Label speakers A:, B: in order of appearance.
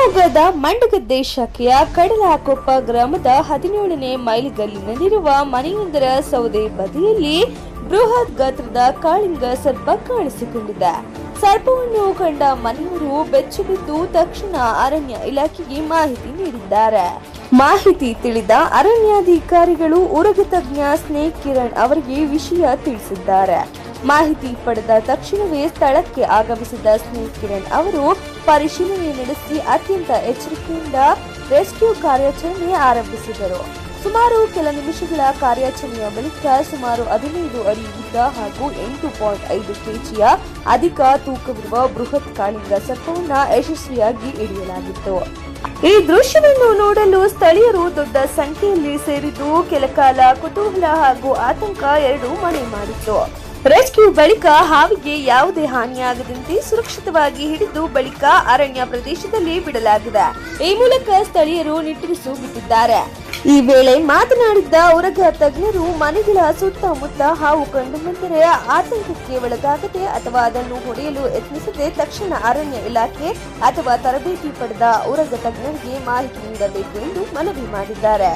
A: ಶಿವಮೊಗ್ಗದ ಮಂಡಗದ್ದೆ ಶಾಖೆಯ ಕಡಲಕೊಪ್ಪ ಗ್ರಾಮದ 17ನೇ ಮೈಲಿಗಲ್ಲಿನಲ್ಲಿರುವ ಮನೆಯೊಂದರ ಸೌದೆ ಬದಿಯಲ್ಲಿ ಬೃಹತ್ ಗಾತ್ರದ ಕಾಳಿಂಗ ಸರ್ಪ ಕಾಣಿಸಿಕೊಂಡಿದೆ. ಸರ್ಪವನ್ನು ಕಂಡ ಮನೆಯವರು ಬೆಚ್ಚಿಬಿದ್ದು ತಕ್ಷಣ ಅರಣ್ಯ ಇಲಾಖೆಗೆ ಮಾಹಿತಿ ನೀಡಿದ್ದಾರೆ. ಮಾಹಿತಿ ತಿಳಿದ ಅರಣ್ಯಾಧಿಕಾರಿಗಳು ಉರಗ ತಜ್ಞ ಸ್ನೇಕ್ ಕಿರಣ್ ಅವರಿಗೆ ವಿಷಯ ತಿಳಿಸಿದ್ದಾರೆ. ಮಾಹಿತಿ ಪಡೆದ ತಕ್ಷಣವೇ ಸ್ಥಳಕ್ಕೆ ಆಗಮಿಸಿದ ಸ್ನೇಕ್ ಕಿರಣ್ ಅವರು ಪರಿಶೀಲನೆ ನಡೆಸಿ ಅತ್ಯಂತ ಎಚ್ಚರಿಕೆಯಿಂದ ರೆಸ್ಕ್ಯೂ ಕಾರ್ಯಾಚರಣೆ ಆರಂಭಿಸಿದರು. ಸುಮಾರು ಕೆಲ ನಿಮಿಷಗಳ ಕಾರ್ಯಾಚರಣೆಯ ಬಳಿಕ ಸುಮಾರು 15 ಅಡಿ ಉದ್ದ ಹಾಗೂ 8.5 ಕೆಜಿಯ ಅಧಿಕ ತೂಕವಿರುವ ಬೃಹತ್ ಕಾಳಿಂಗ ಸರ್ಪವನ್ನು ಯಶಸ್ವಿಯಾಗಿ ಹಿಡಿಯಲಾಗಿತ್ತು. ಈ ದೃಶ್ಯವನ್ನು ನೋಡಲು ಸ್ಥಳೀಯರು ದೊಡ್ಡ ಸಂಖ್ಯೆಯಲ್ಲಿ ಸೇರಿದ್ದು ಕೆಲಕಾಲ ಕುತೂಹಲ ಹಾಗೂ ಆತಂಕ ಎರಡೂ ಮನೆ ಮಾಡಿತ್ತು. ರೆಸ್ಕ್ಯೂ ಬಳಿಕ ಹಾವಿಗೆ ಯಾವುದೇ ಹಾನಿಯಾಗದಂತೆ ಸುರಕ್ಷಿತವಾಗಿ ಹಿಡಿದು ಬಳಿಕ ಅರಣ್ಯ ಪ್ರದೇಶದಲ್ಲಿ ಬಿಡಲಾಗಿದೆ. ಈ ಮೂಲಕ ಸ್ಥಳೀಯರು ನಿಟ್ಟುಸಿರು ಬಿಟ್ಟಿದ್ದಾರೆ. ಈ ವೇಳೆ ಮಾತನಾಡಿದ್ದ ಉರಗ ತಜ್ಞರು ಮನೆಗಳ ಸುತ್ತಮುತ್ತ ಹಾವು ಕಂಡುಬಂದರೆ ಆತಂಕಕ್ಕೆ ಒಳಗಾಗದೆ ಅಥವಾ ಅದನ್ನು ಹೊಡೆಯಲು ಯತ್ನಿಸದೆ ತಕ್ಷಣ ಅರಣ್ಯ ಇಲಾಖೆ ಅಥವಾ ತರಬೇತಿ ಪಡೆದ ಉರಗ ತಜ್ಞರಿಗೆ ಮಾಹಿತಿ ನೀಡಬೇಕು ಎಂದು ಮನವಿ ಮಾಡಿದ್ದಾರೆ.